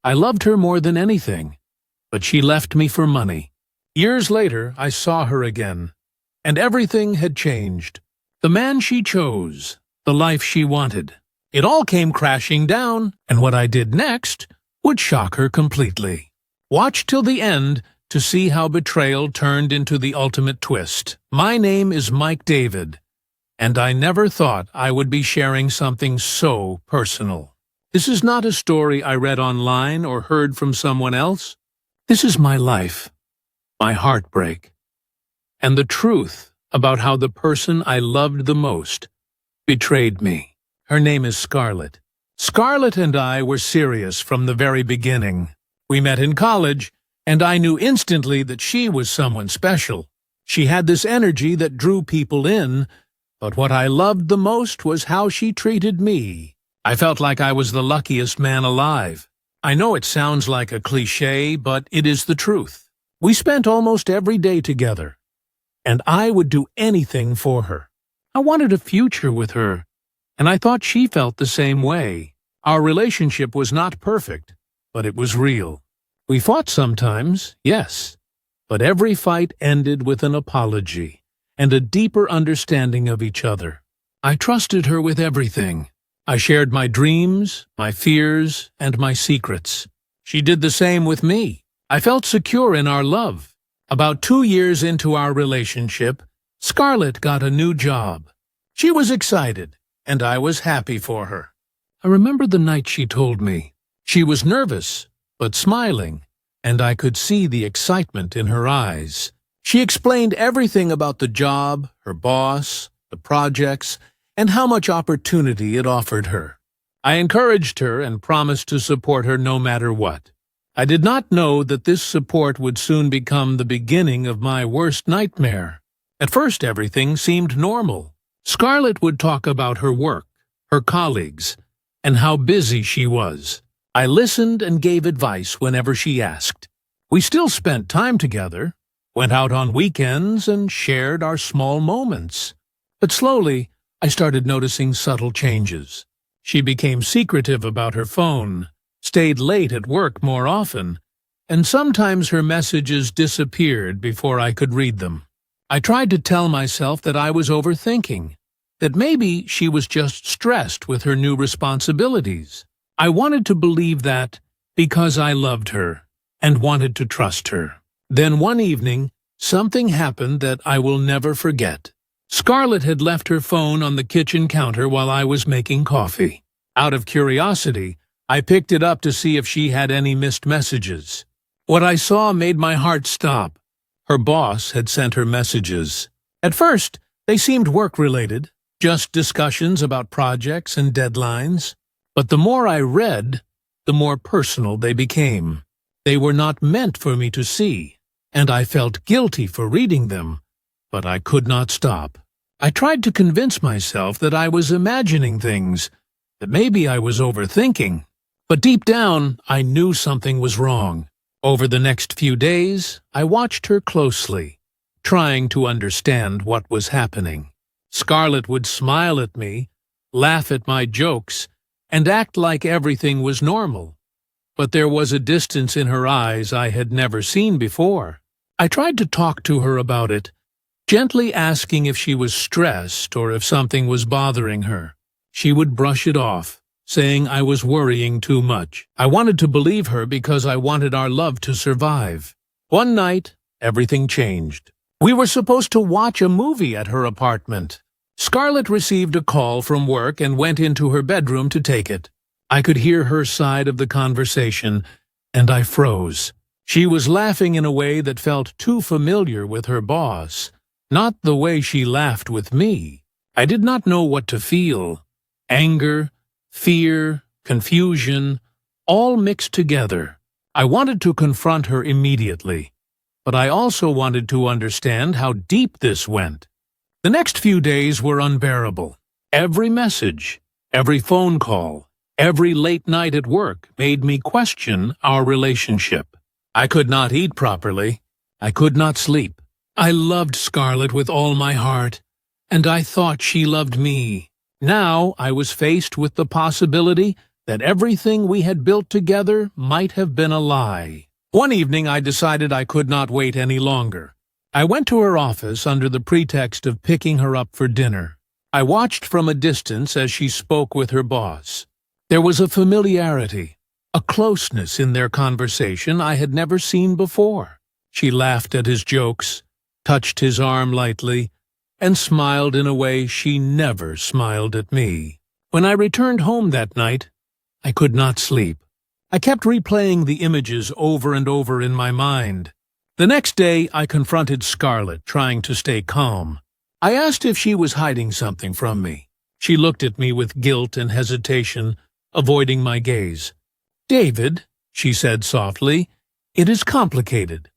I loved her more than anything, but she left me for money. Years later, I saw her again, and everything had changed. The man she chose, the life she wanted. It all came crashing down, and what I did next would shock her completely. Watch till the end to see how betrayal turned into the ultimate twist. My name is Mike David, and I never thought I would be sharing something so personal. This is not a story I read online or heard from someone else. This is my life, my heartbreak, and the truth about how the person I loved the most betrayed me. Her name is Scarlett. Scarlett and I were serious from the very beginning. We met in college, and I knew instantly that she was someone special. She had this energy that drew people in, but what I loved the most was how she treated me. I felt like I was the luckiest man alive. I know it sounds like a cliché, but it is the truth. We spent almost every day together, and I would do anything for her. I wanted a future with her, and I thought she felt the same way. Our relationship was not perfect, but it was real. We fought sometimes, yes, but every fight ended with an apology and a deeper understanding of each other. I trusted her with everything. I shared my dreams, my fears, and my secrets. She did the same with me. I felt secure in our love. About 2 years into our relationship, Scarlett got a new job. She was excited, and I was happy for her. I remember the night she told me. She was nervous, but smiling, and I could see the excitement in her eyes. She explained everything about the job, her boss, the projects, and how much opportunity it offered her. I encouraged her and promised to support her no matter what. I did not know that this support would soon become the beginning of my worst nightmare. At first, everything seemed normal. Scarlett would talk about her work, her colleagues, and how busy she was. I listened and gave advice whenever she asked. We still spent time together, went out on weekends, and shared our small moments. But slowly, I started noticing subtle changes. She became secretive about her phone, stayed late at work more often, and sometimes her messages disappeared before I could read them. I tried to tell myself that I was overthinking, that maybe she was just stressed with her new responsibilities. I wanted to believe that because I loved her and wanted to trust her. Then one evening, something happened that I will never forget. Scarlett had left her phone on the kitchen counter while I was making coffee. Out of curiosity, I picked it up to see if she had any missed messages. What I saw made my heart stop. Her boss had sent her messages. At first, they seemed work-related, just discussions about projects and deadlines. But the more I read, the more personal they became. They were not meant for me to see, and I felt guilty for reading them, but I could not stop. I tried to convince myself that I was imagining things, that maybe I was overthinking. But deep down, I knew something was wrong. Over the next few days, I watched her closely, trying to understand what was happening. Scarlett would smile at me, laugh at my jokes, and act like everything was normal. But there was a distance in her eyes I had never seen before. I tried to talk to her about it, gently asking if she was stressed or if something was bothering her. She would brush it off, saying I was worrying too much. I wanted to believe her because I wanted our love to survive. One night, everything changed. We were supposed to watch a movie at her apartment. Scarlett received a call from work and went into her bedroom to take it. I could hear her side of the conversation, and I froze. She was laughing in a way that felt too familiar with her boss, not the way she laughed with me. I did not know what to feel. Anger, fear, confusion, all mixed together. I wanted to confront her immediately, but I also wanted to understand how deep this went. The next few days were unbearable. Every message, every phone call, every late night at work made me question our relationship. I could not eat properly. I could not sleep. I loved Scarlett with all my heart, and I thought she loved me. Now I was faced with the possibility that everything we had built together might have been a lie. One evening I decided I could not wait any longer. I went to her office under the pretext of picking her up for dinner. I watched from a distance as she spoke with her boss. There was a familiarity, a closeness in their conversation I had never seen before. She laughed at his jokes, touched his arm lightly, and smiled in a way she never smiled at me. When I returned home that night, I could not sleep. I kept replaying the images over and over in my mind. The next day, I confronted Scarlett, trying to stay calm. I asked if she was hiding something from me. She looked at me with guilt and hesitation, avoiding my gaze. "David," she said softly, "it is complicated.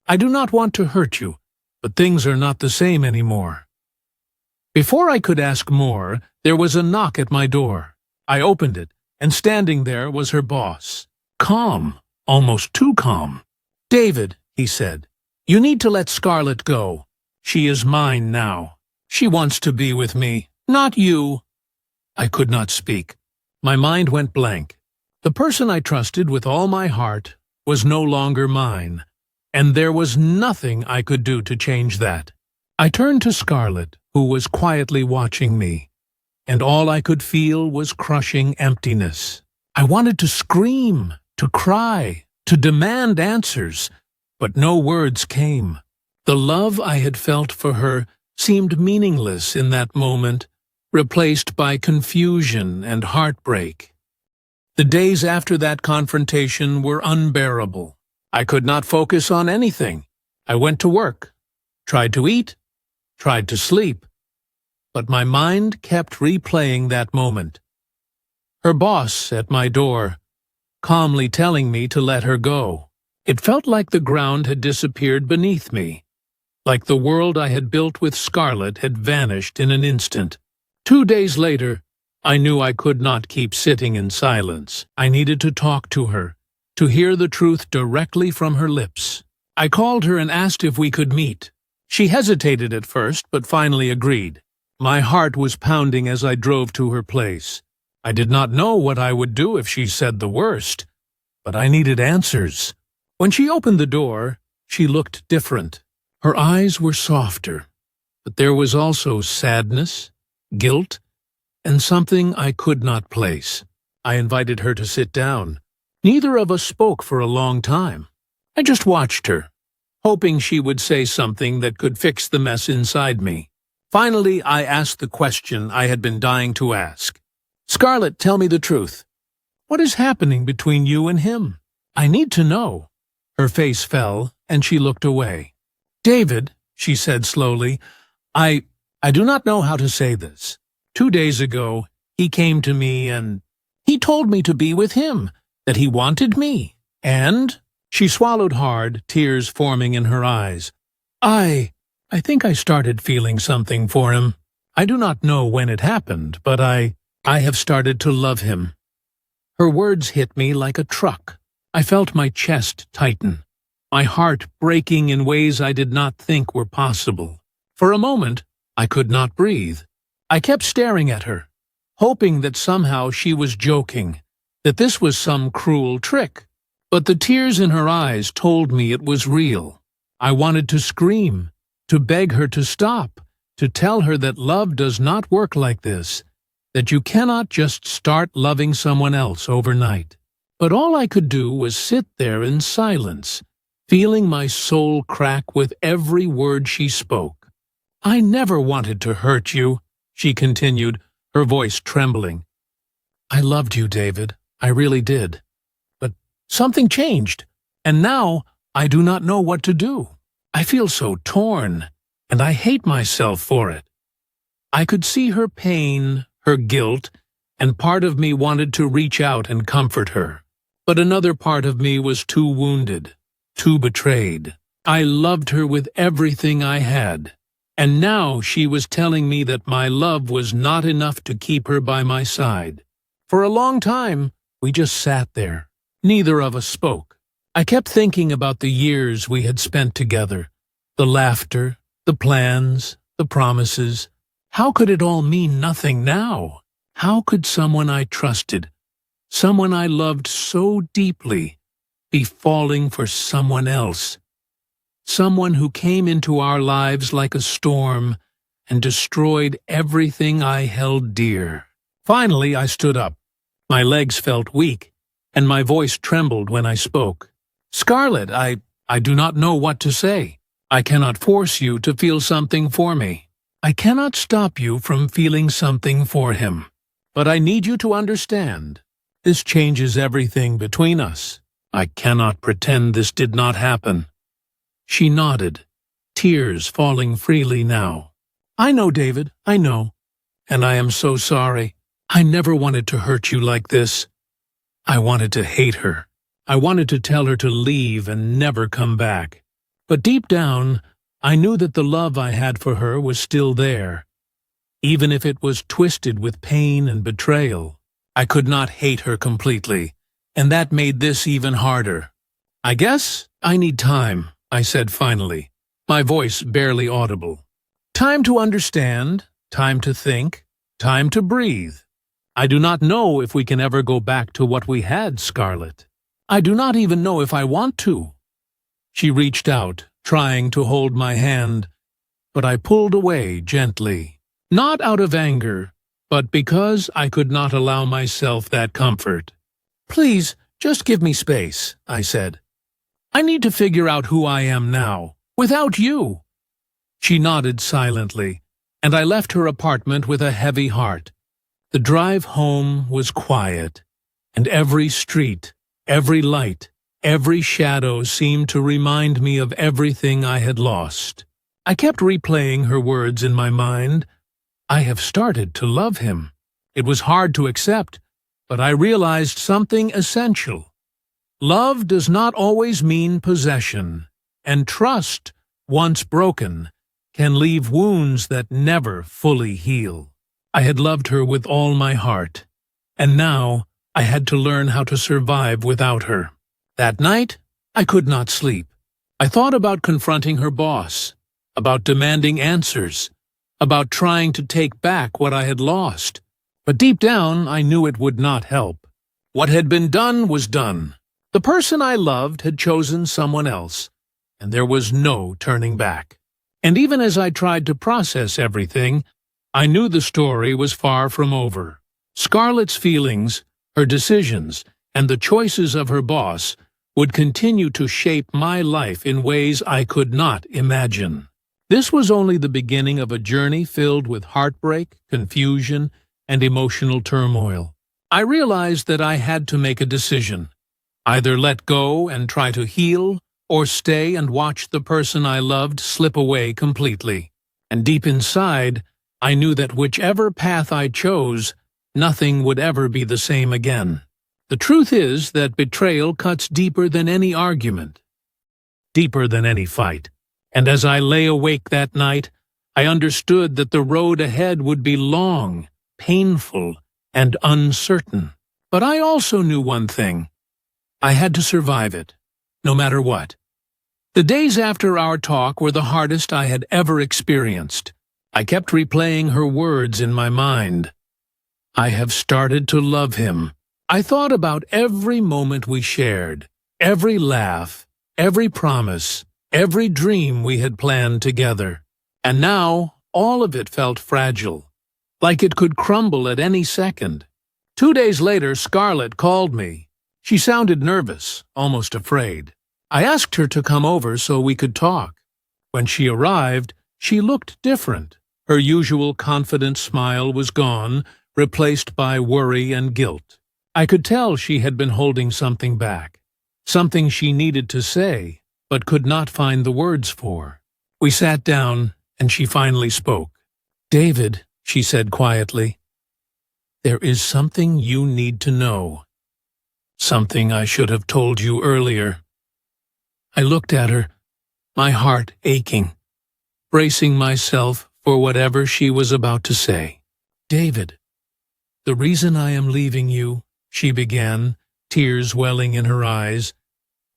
I do not want to hurt you, but things are not the same anymore." Before I could ask more, there was a knock at my door. I opened it, and standing there was her boss. Calm, almost too calm. "David," he said, "you need to let Scarlett go. She is mine now. She wants to be with me, not you." I could not speak. My mind went blank. The person I trusted with all my heart was no longer mine, and there was nothing I could do to change that. I turned to Scarlett, who was quietly watching me, and all I could feel was crushing emptiness. I wanted to scream, to cry, to demand answers, but no words came. The love I had felt for her seemed meaningless in that moment, replaced by confusion and heartbreak. The days after that confrontation were unbearable. I could not focus on anything. I went to work, tried to eat, tried to sleep, but my mind kept replaying that moment. Her boss at my door, calmly telling me to let her go. It felt like the ground had disappeared beneath me, like the world I had built with Scarlett had vanished in an instant. 2 days later, I knew I could not keep sitting in silence. I needed to talk to her, to hear the truth directly from her lips. I called her and asked if we could meet. She hesitated at first, but finally agreed. My heart was pounding as I drove to her place. I did not know what I would do if she said the worst, but I needed answers. When she opened the door, she looked different. Her eyes were softer, but there was also sadness, guilt, and something I could not place. I invited her to sit down. Neither of us spoke for a long time. I just watched her, hoping she would say something that could fix the mess inside me. Finally, I asked the question I had been dying to ask. "Scarlett, tell me the truth. What is happening between you and him? I need to know." Her face fell, and she looked away. "David," she said slowly, I do not know how to say this. 2 days ago, he came to me and he told me to be with him, that he wanted me. And she swallowed hard, tears forming in her eyes. I think I started feeling something for him. I do not know when it happened, but I have started to love him." Her words hit me like a truck. I felt my chest tighten, my heart breaking in ways I did not think were possible. For a moment, I could not breathe. I kept staring at her, hoping that somehow she was joking, that this was some cruel trick. But the tears in her eyes told me it was real. I wanted to scream, to beg her to stop, to tell her that love does not work like this, that you cannot just start loving someone else overnight. But all I could do was sit there in silence, feeling my soul crack with every word she spoke. "I never wanted to hurt you," she continued, her voice trembling. "I loved you, David. I really did. But something changed, and now I do not know what to do. I feel so torn, and I hate myself for it." I could see her pain, her guilt, and part of me wanted to reach out and comfort her. But another part of me was too wounded, too betrayed. I loved her with everything I had, and now she was telling me that my love was not enough to keep her by my side. For a long time, we just sat there. Neither of us spoke. I kept thinking about the years we had spent together, the laughter, the plans, the promises. How could it all mean nothing now? How could someone I trusted, someone I loved so deeply, be falling for someone else. Someone who came into our lives like a storm and destroyed everything I held dear. Finally, I stood up. My legs felt weak, and my voice trembled when I spoke. Scarlett, I do not know what to say. I cannot force you to feel something for me. I cannot stop you from feeling something for him. But I need you to understand. This changes everything between us. I cannot pretend this did not happen. She nodded, tears falling freely now. I know, David, I know. And I am so sorry. I never wanted to hurt you like this. I wanted to hate her. I wanted to tell her to leave and never come back. But deep down, I knew that the love I had for her was still there. Even if it was twisted with pain and betrayal, I could not hate her completely, and that made this even harder. I guess I need time, I said finally, my voice barely audible. Time to understand, time to think, time to breathe. I do not know if we can ever go back to what we had, Scarlett. I do not even know if I want to. She reached out, trying to hold my hand, but I pulled away gently, not out of anger, but because I could not allow myself that comfort. Please, just give me space, I said. I need to figure out who I am now, without you. She nodded silently, and I left her apartment with a heavy heart. The drive home was quiet, and every street, every light, every shadow seemed to remind me of everything I had lost. I kept replaying her words in my mind. I have started to love him. It was hard to accept, but I realized something essential. Love does not always mean possession, and trust, once broken, can leave wounds that never fully heal. I had loved her with all my heart, and now I had to learn how to survive without her. That night, I could not sleep. I thought about confronting her boss, about demanding answers, about trying to take back what I had lost. But deep down, I knew it would not help. What had been done was done. The person I loved had chosen someone else, and there was no turning back. And even as I tried to process everything, I knew the story was far from over. Scarlett's feelings, her decisions, and the choices of her boss would continue to shape my life in ways I could not imagine. This was only the beginning of a journey filled with heartbreak, confusion, and emotional turmoil. I realized that I had to make a decision. Either let go and try to heal, or stay and watch the person I loved slip away completely. And deep inside, I knew that whichever path I chose, nothing would ever be the same again. The truth is that betrayal cuts deeper than any argument, deeper than any fight. And as I lay awake that night, I understood that the road ahead would be long, painful, and uncertain. But I also knew one thing. I had to survive it, no matter what. The days after our talk were the hardest I had ever experienced. I kept replaying her words in my mind. I have started to love him. I thought about every moment we shared, every laugh, every promise, every dream we had planned together. And now, all of it felt fragile, like it could crumble at any second. 2 days later, Scarlett called me. She sounded nervous, almost afraid. I asked her to come over so we could talk. When she arrived, she looked different. Her usual confident smile was gone, replaced by worry and guilt. I could tell she had been holding something back, something she needed to say, but could not find the words for. We sat down, and she finally spoke. "David," she said quietly, "there is something you need to know. Something I should have told you earlier." I looked at her, my heart aching, bracing myself for whatever she was about to say. "David, the reason I am leaving you," she began, tears welling in her eyes,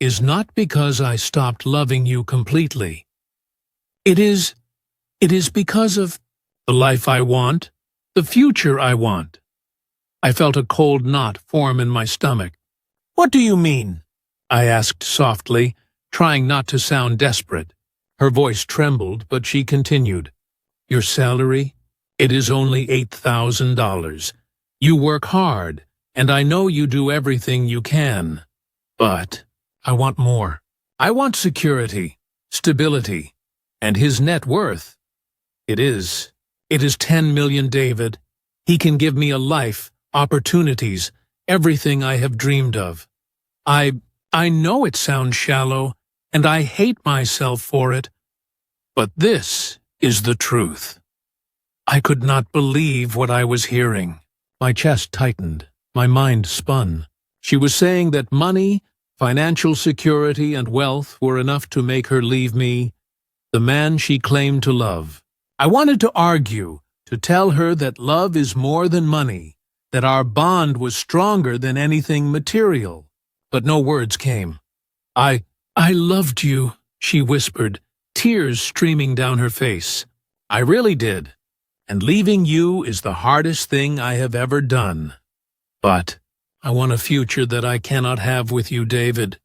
"is not because I stopped loving you completely. It is because of the life I want, the future I want. I felt a cold knot form in my stomach. "What do you mean?" I asked softly, trying not to sound desperate. Her voice trembled, but she continued. "Your salary? It is only $8,000. You work hard, and I know you do everything you can. But I want more. I want security, stability, and his net worth. It is 10 million, David. He can give me a life, opportunities, everything I have dreamed of. I know it sounds shallow, and I hate myself for it, but this is the truth." I could not believe what I was hearing. My chest tightened, my mind spun. She was saying that money, financial security, and wealth were enough to make her leave me, the man she claimed to love. I wanted to argue, to tell her that love is more than money, that our bond was stronger than anything material. But no words came. I loved you," she whispered, tears streaming down her face. "I really did, and leaving you is the hardest thing I have ever done. But I want a future that I cannot have with you, David.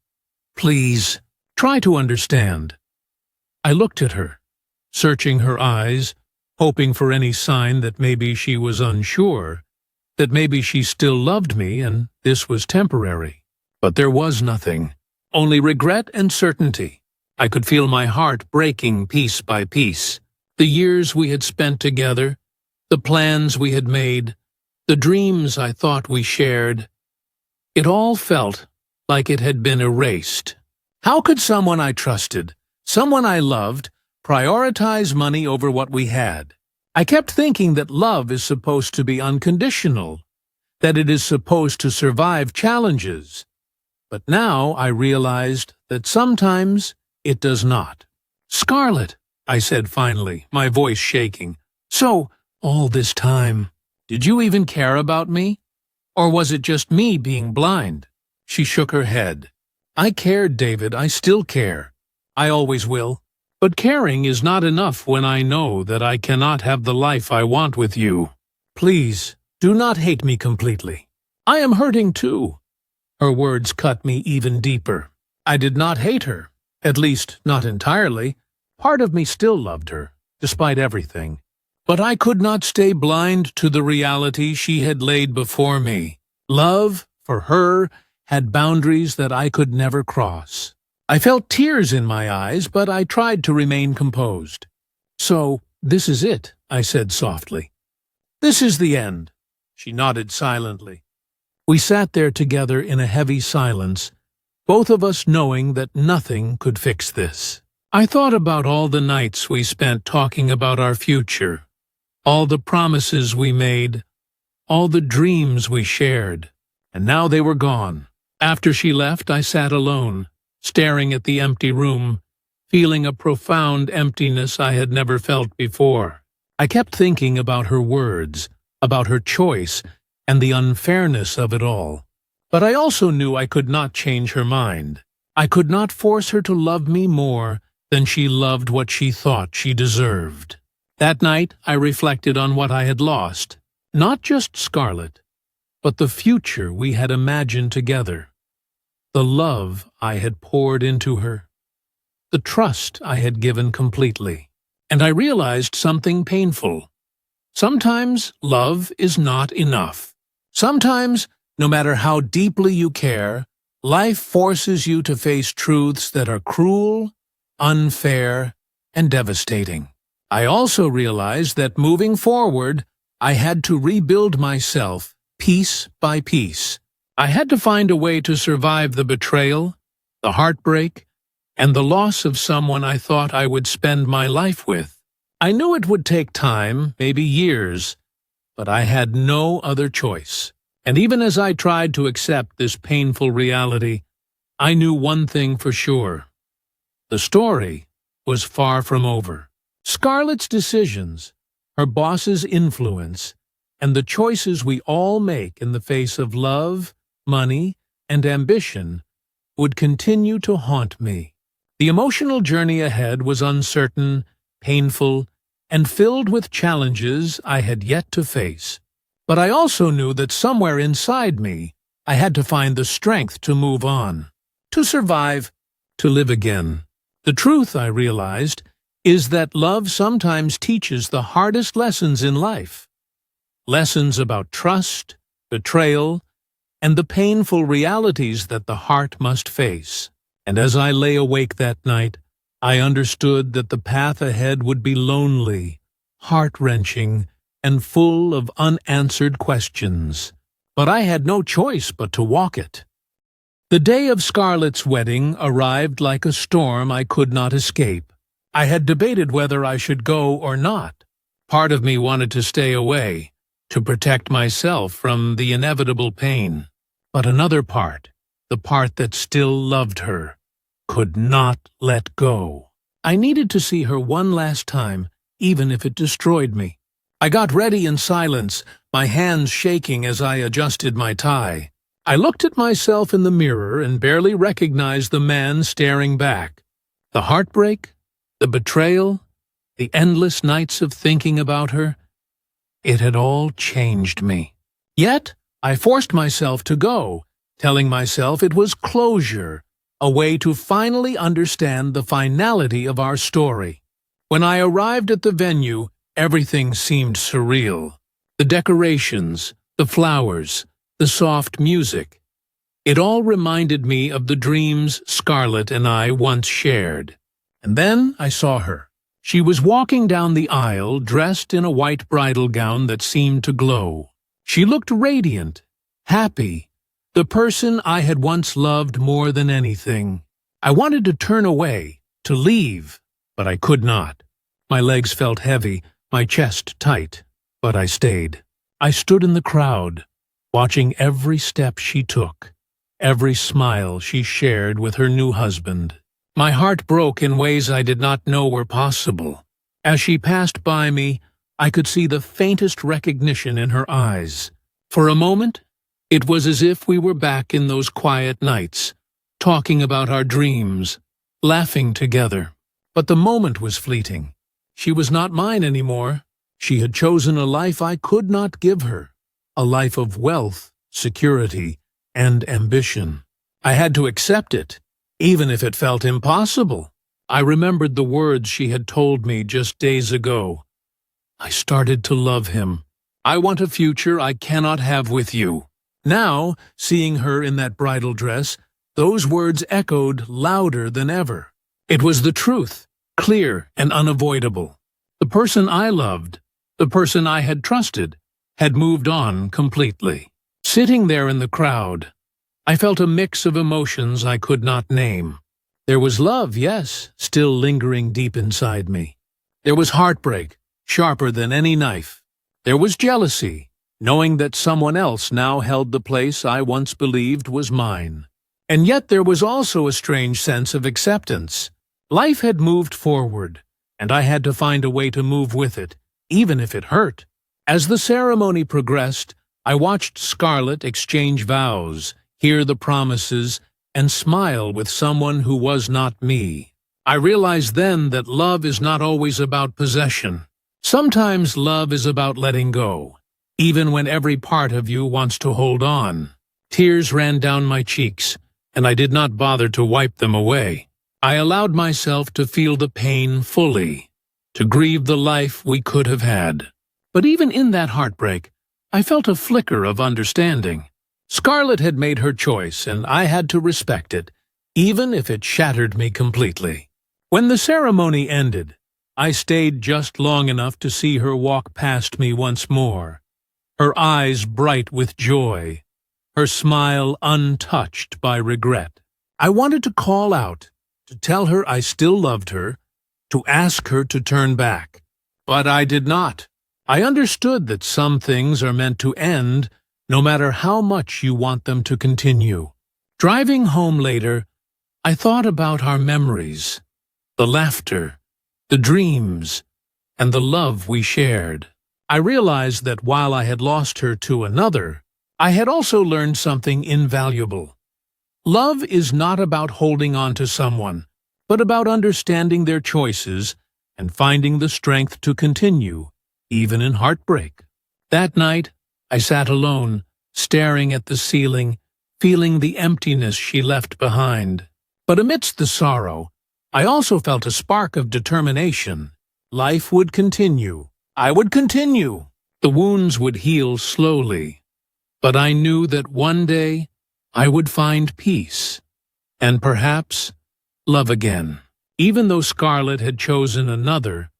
Please, try to understand." I looked at her, searching her eyes, hoping for any sign that maybe she was unsure, that maybe she still loved me and this was temporary. But there was nothing, only regret and certainty. I could feel my heart breaking piece by piece. The years we had spent together, the plans we had made, the dreams I thought we shared. It all felt like it had been erased. How could someone I trusted, someone I loved, prioritize money over what we had? I kept thinking that love is supposed to be unconditional, that it is supposed to survive challenges. But now I realized that sometimes it does not. "Scarlett," I said finally, my voice shaking. "So, all this time, did you even care about me? Or was it just me being blind?" She shook her head. "I cared, David. I still care. I always will. But caring is not enough when I know that I cannot have the life I want with you. Please, do not hate me completely. I am hurting too." Her words cut me even deeper. I did not hate her, at least not entirely. Part of me still loved her, despite everything. But I could not stay blind to the reality she had laid before me. Love, for her, had boundaries that I could never cross. I felt tears in my eyes, but I tried to remain composed. "So, this is it," I said softly. "This is the end." She nodded silently. We sat there together in a heavy silence, both of us knowing that nothing could fix this. I thought about all the nights we spent talking about our future, all the promises we made, all the dreams we shared, and now they were gone. After she left, I sat alone, staring at the empty room, feeling a profound emptiness I had never felt before. I kept thinking about her words, about her choice, and the unfairness of it all. But I also knew I could not change her mind. I could not force her to love me more than she loved what she thought she deserved. That night I reflected on what I had lost, not just Scarlett, but the future we had imagined together, the love I had poured into her, the trust I had given completely. And I realized something painful. Sometimes love is not enough. Sometimes, no matter how deeply you care, life forces you to face truths that are cruel, unfair, and devastating. I also realized that moving forward, I had to rebuild myself piece by piece. I had to find a way to survive the betrayal, the heartbreak, and the loss of someone I thought I would spend my life with. I knew it would take time, maybe years, but I had no other choice. And even as I tried to accept this painful reality, I knew one thing for sure. The story was far from over. Scarlett's decisions, her boss's influence, and the choices we all make in the face of love, money, and ambition would continue to haunt me. The emotional journey ahead was uncertain, painful, and filled with challenges I had yet to face. But I also knew that somewhere inside me, I had to find the strength to move on, to survive, to live again. The truth, I realized, is that love sometimes teaches the hardest lessons in life. Lessons about trust, betrayal, and the painful realities that the heart must face. And as I lay awake that night, I understood that the path ahead would be lonely, heart-wrenching, and full of unanswered questions. But I had no choice but to walk it. The day of Scarlett's wedding arrived like a storm I could not escape. I had debated whether I should go or not. Part of me wanted to stay away, to protect myself from the inevitable pain. But another part, the part that still loved her, could not let go. I needed to see her one last time, even if it destroyed me. I got ready in silence, my hands shaking as I adjusted my tie. I looked at myself in the mirror and barely recognized the man staring back. The heartbreak, the betrayal, the endless nights of thinking about her, it had all changed me. Yet, I forced myself to go, telling myself it was closure, a way to finally understand the finality of our story. When I arrived at the venue, everything seemed surreal. The decorations, the flowers, the soft music. It all reminded me of the dreams Scarlett and I once shared. And then I saw her. She was walking down the aisle, dressed in a white bridal gown that seemed to glow. She looked radiant, happy, the person I had once loved more than anything. I wanted to turn away, to leave, but I could not. My legs felt heavy, my chest tight, but I stayed. I stood in the crowd, watching every step she took, every smile she shared with her new husband. My heart broke in ways I did not know were possible. As she passed by me, I could see the faintest recognition in her eyes. For a moment, it was as if we were back in those quiet nights, talking about our dreams, laughing together. But the moment was fleeting. She was not mine anymore. She had chosen a life I could not give her, a life of wealth, security, and ambition. I had to accept it, even if it felt impossible. I remembered the words she had told me just days ago. I started to love him. I want a future I cannot have with you. Now, seeing her in that bridal dress, those words echoed louder than ever. It was the truth, clear and unavoidable. The person I loved, the person I had trusted, had moved on completely. Sitting there in the crowd, I felt a mix of emotions I could not name. There was love, yes, still lingering deep inside me. There was heartbreak, sharper than any knife. There was jealousy, knowing that someone else now held the place I once believed was mine. And yet there was also a strange sense of acceptance. Life had moved forward, and I had to find a way to move with it, even if it hurt. As the ceremony progressed, I watched Scarlett exchange vows, hear the promises, and smile with someone who was not me. I realized then that love is not always about possession. Sometimes love is about letting go, even when every part of you wants to hold on. Tears ran down my cheeks, and I did not bother to wipe them away. I allowed myself to feel the pain fully, to grieve the life we could have had. But even in that heartbreak, I felt a flicker of understanding. Scarlett had made her choice, and I had to respect it, even if it shattered me completely. When the ceremony ended, I stayed just long enough to see her walk past me once more, her eyes bright with joy, her smile untouched by regret. I wanted to call out, to tell her I still loved her, to ask her to turn back. But I did not. I understood that some things are meant to end, no matter how much you want them to continue. Driving home later, I thought about our memories, the laughter, the dreams, and the love we shared. I realized that while I had lost her to another, I had also learned something invaluable. Love is not about holding on to someone, but about understanding their choices and finding the strength to continue, even in heartbreak. That night, I sat alone, staring at the ceiling, feeling the emptiness she left behind. But amidst the sorrow, I also felt a spark of determination. Life would continue. I would continue. The wounds would heal slowly. But I knew that one day I would find peace, and perhaps love again. Even though Scarlett had chosen another,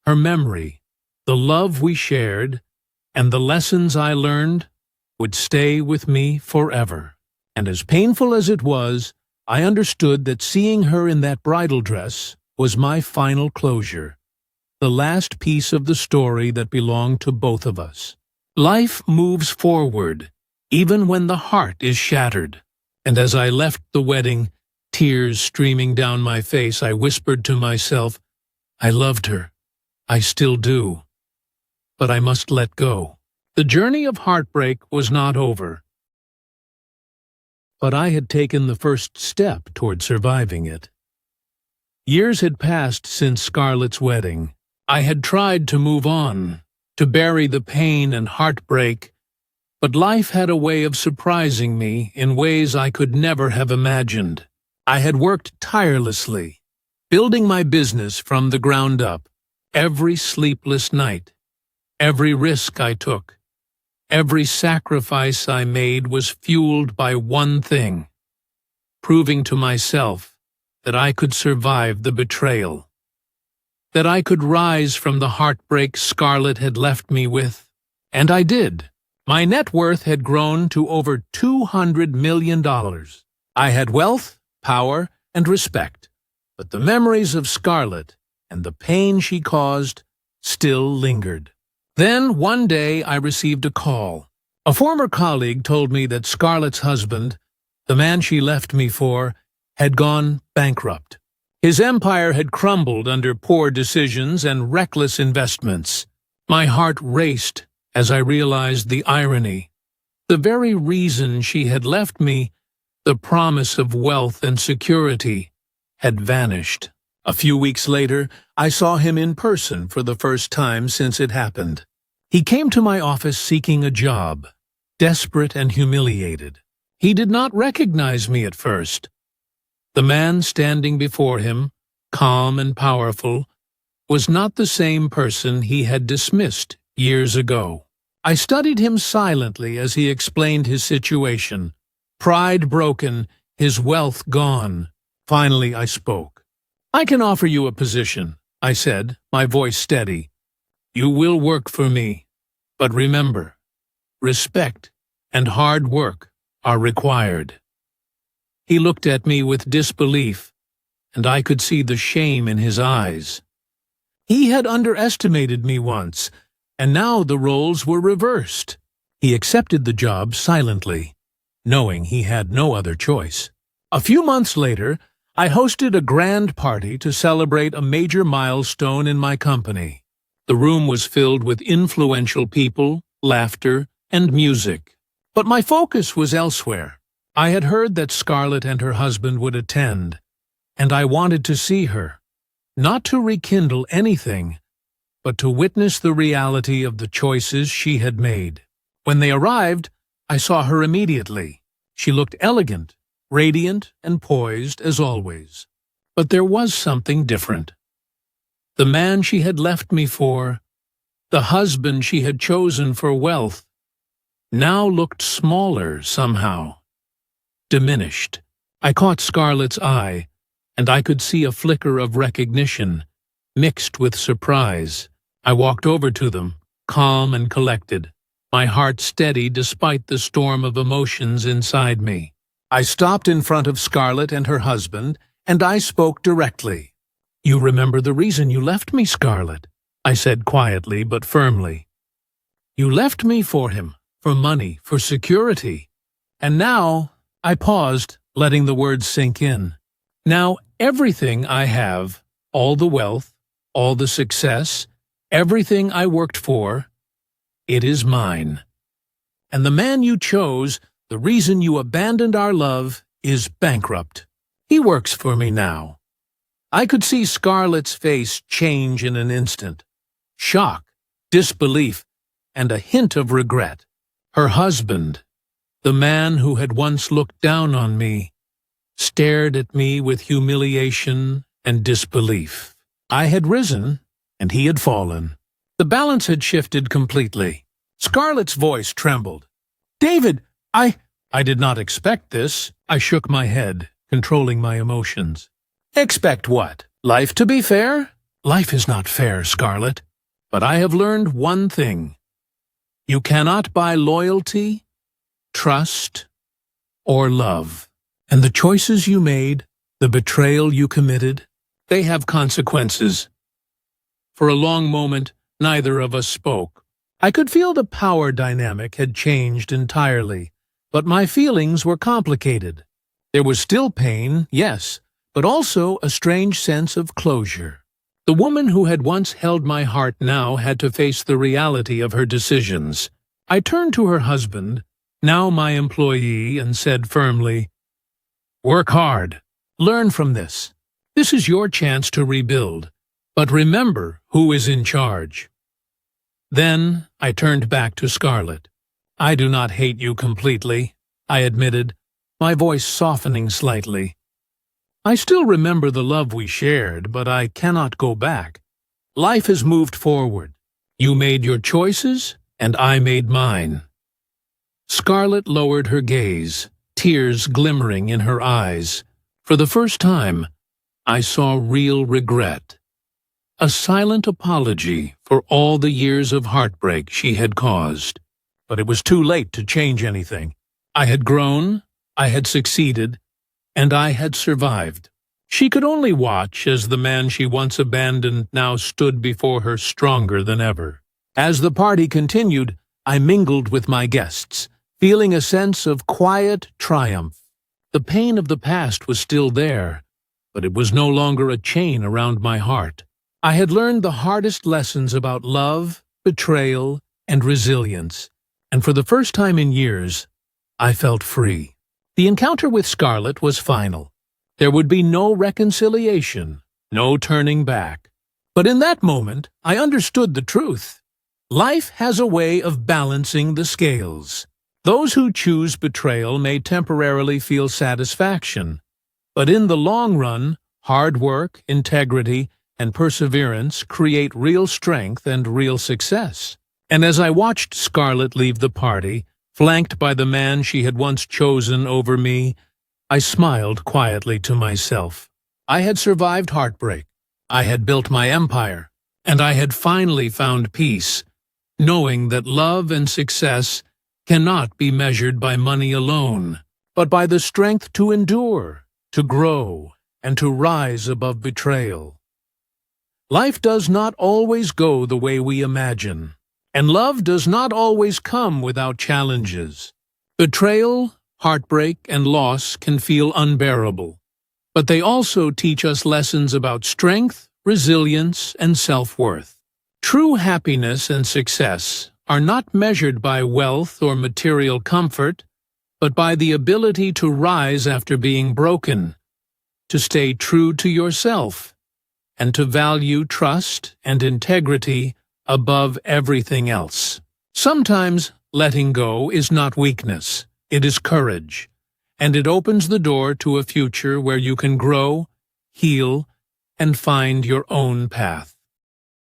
her memory, the love we shared, and the lessons I learned would stay with me forever. And as painful as it was, I understood that seeing her in that bridal dress was my final closure, the last piece of the story that belonged to both of us. Life moves forward, even when the heart is shattered. And as I left the wedding, tears streaming down my face, I whispered to myself, I loved her. I still do. But I must let go. The journey of heartbreak was not over. But I had taken the first step toward surviving it. Years had passed since Scarlett's wedding. I had tried to move on, to bury the pain and heartbreak, but life had a way of surprising me in ways I could never have imagined. I had worked tirelessly, building my business from the ground up, every sleepless night, every risk I took. Every sacrifice I made was fueled by one thing, proving to myself that I could survive the betrayal, that I could rise from the heartbreak Scarlett had left me with. And I did. My net worth had grown to over $200 million. I had wealth, power, and respect, but the memories of Scarlett and the pain she caused still lingered. Then, one day, I received a call. A former colleague told me that Scarlett's husband, the man she left me for, had gone bankrupt. His empire had crumbled under poor decisions and reckless investments. My heart raced as I realized the irony. The very reason she had left me, the promise of wealth and security, had vanished. A few weeks later, I saw him in person for the first time since it happened. He came to my office seeking a job, desperate and humiliated. He did not recognize me at first. The man standing before him, calm and powerful, was not the same person he had dismissed years ago. I studied him silently as he explained his situation. Pride broken, his wealth gone. Finally, I spoke. I can offer you a position, I said, my voice steady. You will work for me, but remember, respect and hard work are required. He looked at me with disbelief, and I could see the shame in his eyes. He had underestimated me once, and now the roles were reversed. He accepted the job silently, knowing he had no other choice. A few months later, I hosted a grand party to celebrate a major milestone in my company. The room was filled with influential people, laughter, and music. But my focus was elsewhere. I had heard that Scarlett and her husband would attend, and I wanted to see her, not to rekindle anything, but to witness the reality of the choices she had made. When they arrived, I saw her immediately. She looked elegant, radiant, and poised as always. But there was something different. The man she had left me for, the husband she had chosen for wealth, now looked smaller somehow, diminished. I caught Scarlett's eye, and I could see a flicker of recognition, mixed with surprise. I walked over to them, calm and collected, my heart steady despite the storm of emotions inside me. I stopped in front of Scarlett and her husband, and I spoke directly. You remember the reason you left me, Scarlett, I said quietly but firmly. You left me for him, for money, for security. And now, I paused, letting the words sink in. Now, everything I have, all the wealth, all the success, everything I worked for, it is mine. And the man you chose, the reason you abandoned our love, is bankrupt. He works for me now. I could see Scarlett's face change in an instant. Shock, disbelief, and a hint of regret. Her husband, the man who had once looked down on me, stared at me with humiliation and disbelief. I had risen, and he had fallen. The balance had shifted completely. Scarlett's voice trembled. "David, I did not expect this." I shook my head, controlling my emotions. "Expect what? Life to be fair?" "Life is not fair, Scarlett. But I have learned one thing. You cannot buy loyalty, trust, or love. And the choices you made, the betrayal you committed, they have consequences." For a long moment, neither of us spoke. I could feel the power dynamic had changed entirely, but my feelings were complicated. There was still pain, yes, but also a strange sense of closure. The woman who had once held my heart now had to face the reality of her decisions. I turned to her husband, now my employee, and said firmly, "Work hard. Learn from this. This is your chance to rebuild. But remember who is in charge." Then I turned back to Scarlett. "I do not hate you completely," I admitted, my voice softening slightly. "I still remember the love we shared, but I cannot go back. Life has moved forward. You made your choices, and I made mine." Scarlett lowered her gaze, tears glimmering in her eyes. For the first time, I saw real regret. A silent apology for all the years of heartbreak she had caused. But it was too late to change anything. I had grown, I had succeeded, and I had survived. She could only watch as the man she once abandoned now stood before her stronger than ever. As the party continued, I mingled with my guests, feeling a sense of quiet triumph. The pain of the past was still there, but it was no longer a chain around my heart. I had learned the hardest lessons about love, betrayal, and resilience, and for the first time in years, I felt free. The encounter with Scarlett was final. There would be no reconciliation, no turning back. But in that moment, I understood the truth. Life has a way of balancing the scales. Those who choose betrayal may temporarily feel satisfaction, but in the long run, hard work, integrity, and perseverance create real strength and real success. And as I watched Scarlett leave the party, flanked by the man she had once chosen over me, I smiled quietly to myself. I had survived heartbreak. I had built my empire. And I had finally found peace, knowing that love and success cannot be measured by money alone, but by the strength to endure, to grow, and to rise above betrayal. Life does not always go the way we imagine, and love does not always come without challenges. Betrayal, heartbreak, and loss can feel unbearable, but they also teach us lessons about strength, resilience, and self-worth. True happiness and success are not measured by wealth or material comfort, but by the ability to rise after being broken, to stay true to yourself, and to value trust and integrity above everything else. Sometimes letting go is not weakness, it is courage, and it opens the door to a future where you can grow, heal, and find your own path.